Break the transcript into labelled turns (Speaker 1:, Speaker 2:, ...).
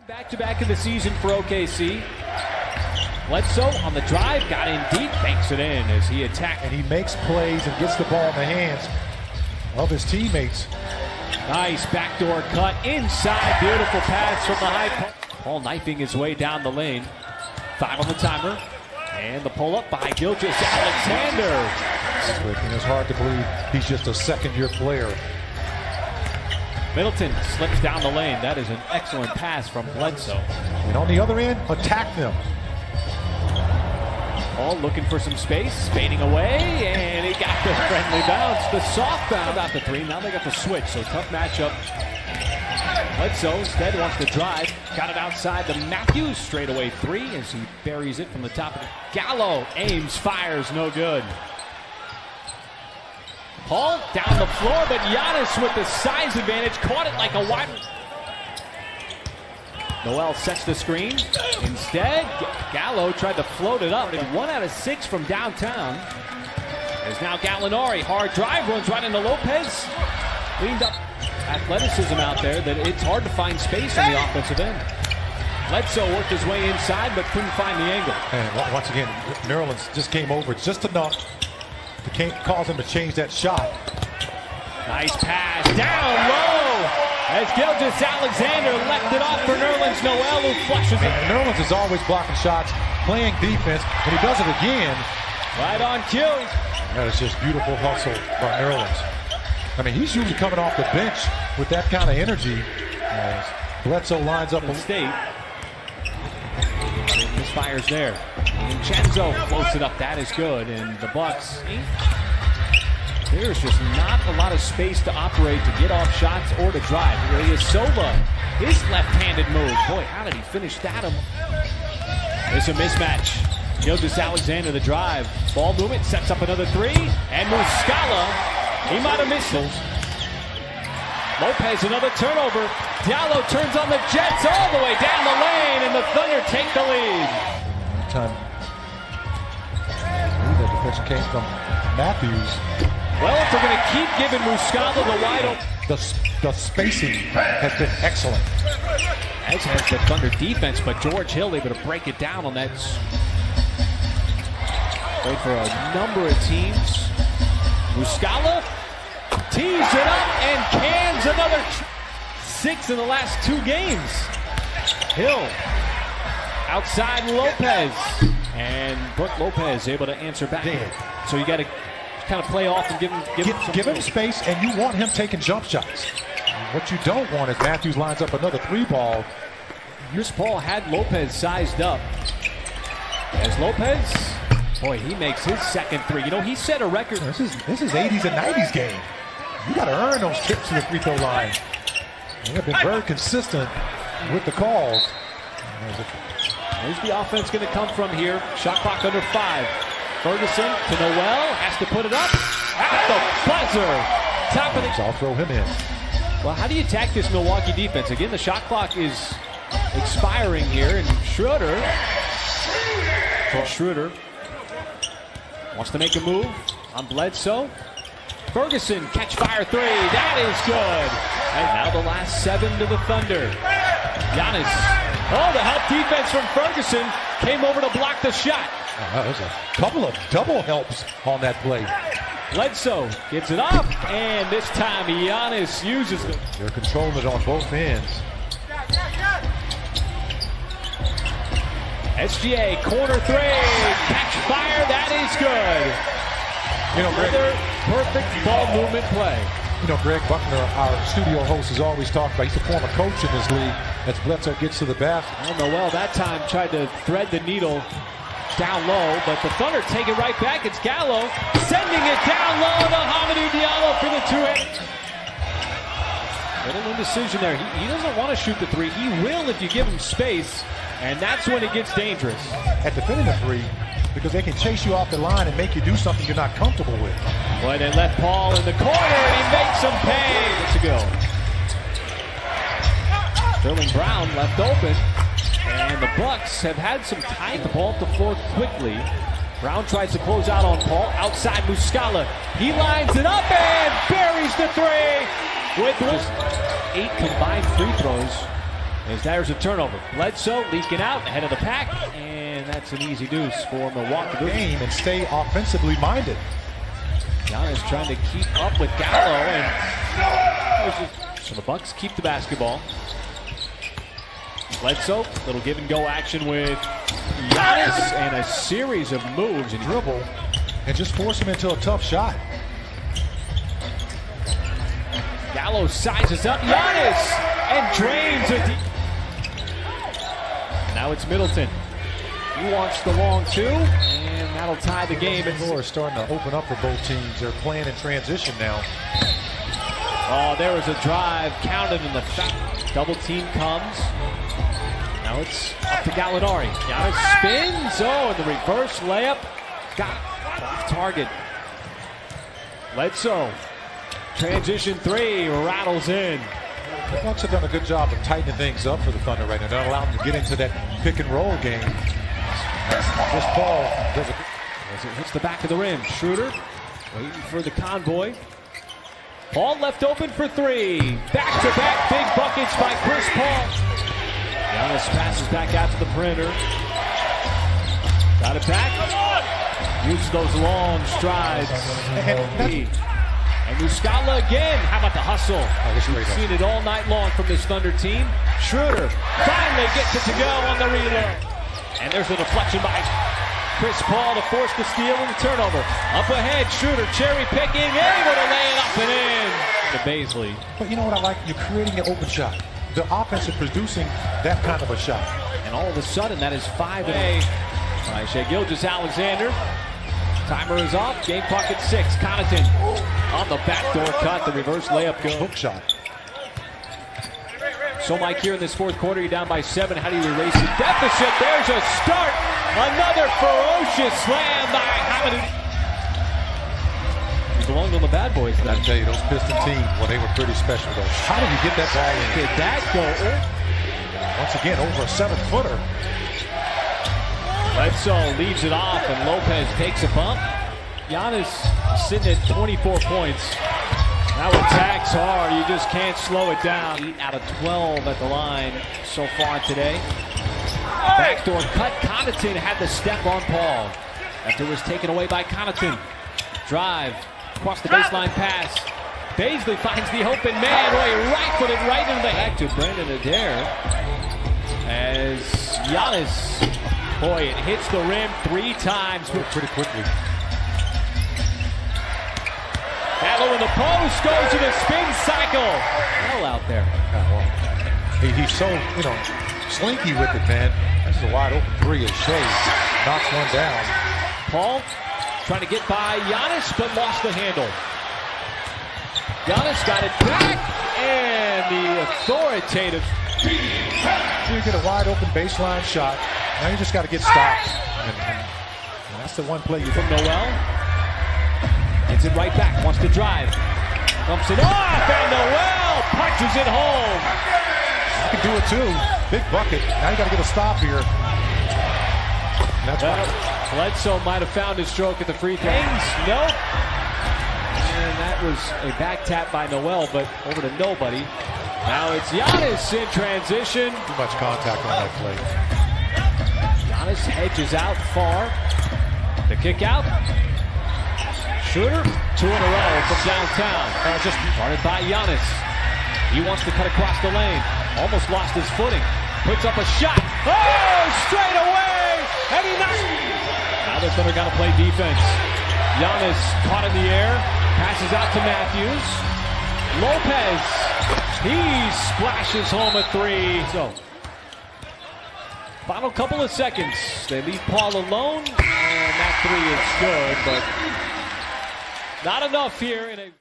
Speaker 1: Back-to-back in the season for OKC. Bledsoe on the drive, got in deep, banks it in as he attacked.
Speaker 2: And he makes plays and gets the ball in the hands of his teammates.
Speaker 1: Nice backdoor cut inside, beautiful pass from the high post. Paul knifing his way down the lane. 5 on the timer. And the pull-up by Gilgeous-Alexander.
Speaker 2: It's hard to believe he's just a second-year player.
Speaker 1: Middleton slips down the lane. That is an excellent pass from Bledsoe.
Speaker 2: And on the other end, attack them.
Speaker 1: Paul looking for some space, spading away, and he got the friendly bounce. The soft bounce out the three. Now they got the switch, so tough matchup. Bledsoe instead wants to drive. Got it outside the Matthews straightaway three as he buries it from the top of it. Gallo aims, fires, no good. Paul down the floor, but Giannis with the size advantage caught it like a wide. Noel sets the screen. Instead, Gallo tried to float it up. 1 out of 6 from downtown. There's now Gallinari. Hard drive, runs right into Lopez. Cleaned up. Athleticism out there that it's hard to find space on the offensive end. Bledsoe worked his way inside, but couldn't find the angle.
Speaker 2: And once again, Nerlens just came over just enough to cause him to change that shot.
Speaker 1: Nice pass down low as Gilgeous-Alexander left it off for Nerlens Noel, who flushes it.
Speaker 2: And Nerlens is always blocking shots, playing defense, and he does it again.
Speaker 1: Right on cue.
Speaker 2: That is just beautiful hustle by Nerlens. I mean, he's usually coming off the bench with that kind of energy. As Bledsoe lines up
Speaker 1: the state. Misfires there. Vincenzo floats it up. That is good. And the Bucks. There's just not a lot of space to operate, to get off shots or to drive. Ilyasova, his left-handed move. Boy, how did he finish that? It's a mismatch. Gilgeous-Alexander the drive. Ball movement, sets up another three. And Muscala, he might have missed it. Lopez, another turnover. Diallo turns on the Jets all the way down the lane, and the Thunder take the lead.
Speaker 2: Time. That deflection came from Matthews.
Speaker 1: Well, if they're going to keep giving Muscala the wide open.
Speaker 2: The spacing has been excellent.
Speaker 1: As has the Thunder defense, but George Hill able to break it down on that. Great for a number of teams. Muscala tees it up and cans another 6 in the last 2 games. Hill outside Lopez, and Brook Lopez able to answer back. So you got to kind of play off and give him
Speaker 2: space, and you want him taking jump shots. What you don't want is Matthews lines up another 3-ball.
Speaker 1: Chris Paul had Lopez sized up. As Lopez, boy, he makes his second 3. You know, he set a record.
Speaker 2: This is 80s and 90s game. You got to earn those trips to the free throw line. They have been very consistent with the calls.
Speaker 1: Where's the offense going to come from here? Shot clock under 5. Ferguson to Noel, has to put it up at the buzzer. Top of the.
Speaker 2: So I'll throw him in.
Speaker 1: Well, how do you attack this Milwaukee defense? Again, the shot clock is expiring here, and Schroeder wants to make a move on Bledsoe. Ferguson, catch fire 3. That is good. And now the last 7 to the Thunder. Giannis. Oh, the help defense from Ferguson came over to block the shot.
Speaker 2: There's a couple of double helps on that play.
Speaker 1: Bledsoe gets it up, and this time Giannis uses it.
Speaker 2: They're controlling it on both ends.
Speaker 1: SGA, corner 3. Catch fire. That is good.
Speaker 2: You know, Greg,
Speaker 1: another perfect ball movement play.
Speaker 2: You know, Greg Buckner, our studio host, has always talked about, he's a former coach in this league, as Bledsoe gets to the basket.
Speaker 1: Well, Noel that time tried to thread the needle down low, but the Thunder take it right back. It's Gallo sending it down low to Hamidou Diallo for the 2-hit. Little indecision there. He doesn't want to shoot the 3. He will if you give him space, and that's when it gets dangerous.
Speaker 2: At defending the 3, because they can chase you off the line and make you do something you're not comfortable with.
Speaker 1: Boy, they left Paul in the corner, and he makes him pay. It's a go. Sterling Brown left open, and the Bucks have had some time. The ball up the floor quickly. Brown tries to close out on Paul. Outside Muscala. He lines it up and buries the 3 with 8 combined free throws As there's a turnover. Bledsoe leaking out ahead of the pack, and that's an easy deuce for Milwaukee.
Speaker 2: Game and stay offensively minded.
Speaker 1: Giannis trying to keep up with Gallo, and so the Bucks keep the basketball. Bledsoe, little give and go action with Giannis, and a series of moves and
Speaker 2: Dribble and just force him into a tough shot.
Speaker 1: Gallo sizes up Giannis and drains it. Now it's Middleton. He wants the long two, and that'll tie the game.
Speaker 2: The floor is starting to open up for both teams. They're playing in transition now.
Speaker 1: Oh, there was a drive counted in the foul. Double team comes. Now it's up to Gallinari. Giannis spins. Oh, and the reverse layup got off target. Bledsoe. Transition three rattles in.
Speaker 2: The Bucks have done a good job of tightening things up for the Thunder right now. They're not allowing them to get into that pick and roll game. This ball does it.
Speaker 1: As it hits the back of the rim. Schroeder waiting for the convoy. Paul left open for three. Back-to-back big buckets by Chris Paul. Giannis passes back out to the perimeter. Got it back. Uses those long strides. And Muscala again. How about the hustle? We've seen it all night long from this Thunder team. Schroeder finally gets it to go on the reload. And there's a deflection by Chris Paul to force the steal and the turnover. Up ahead, Schroeder cherry picking, able to lay it up and in. To Baisley.
Speaker 2: But you know what I like? You're creating an open shot. The offense is producing that kind of a shot.
Speaker 1: And all of a sudden, that is 5 by Shai Gilgeous-Alexander. Timer is off. Game clock at 6. Connaughton on the backdoor cut. The reverse layup goes.
Speaker 2: Hook shot.
Speaker 1: So, Mike, here in this fourth quarter, you're down by 7. How do you erase the deficit? There's a start. Another ferocious slam by Hamidou. He belonged on the bad boys.
Speaker 2: I tell you, those Piston teams, well, they were pretty special, though. How do you get that ball in?
Speaker 1: Did that go?
Speaker 2: Once again, over a 7-footer.
Speaker 1: Bledsoe leaves it off, and Lopez takes a bump. Giannis sitting at 24 points. Now attacks hard. You just can't slow it down. 8 out of 12 at the line so far today. Backdoor cut. Connaughton had the step on Paul. After it was taken away by Connaughton. Drive. Across the baseline pass. Baisley finds the open man. Boy, right-footed right into the head to Brandon Adair. As Giannis, boy, it hits the rim 3 times.
Speaker 2: Pretty quickly.
Speaker 1: Battle in the post, goes to the spin cycle. Hell out there.
Speaker 2: He's so, slinky with it, man. This is a wide open 3 as Shai knocks one down.
Speaker 1: Paul trying to get by Giannis, but lost the handle. Giannis got it back, and the authoritative.
Speaker 2: You get a wide open baseline shot. Now you just got to get stopped. And that's the one play you
Speaker 1: from Noel. Gets it right back, wants to drive. Dumps it off, and Noel punches it home.
Speaker 2: You can do it too. Big bucket. Now you got to get a stop here. And that's
Speaker 1: Bledsoe might have found his stroke at the free throw. Nope. And that was a back tap by Noel, but over to nobody. Now it's Giannis in transition.
Speaker 2: Too much contact on that play.
Speaker 1: Giannis hedges out far. The kick out. Schroeder, 2 in a row from downtown. Just started by Giannis. He wants to cut across the lane. Almost lost his footing. Puts up a shot. Oh, straight away! And he knocks. Now the Thunder got to play defense. Giannis caught in the air. Passes out to Matthews. Lopez. He splashes home a 3. So, final couple of seconds. They leave Paul alone. And that 3 is good, but not enough here in a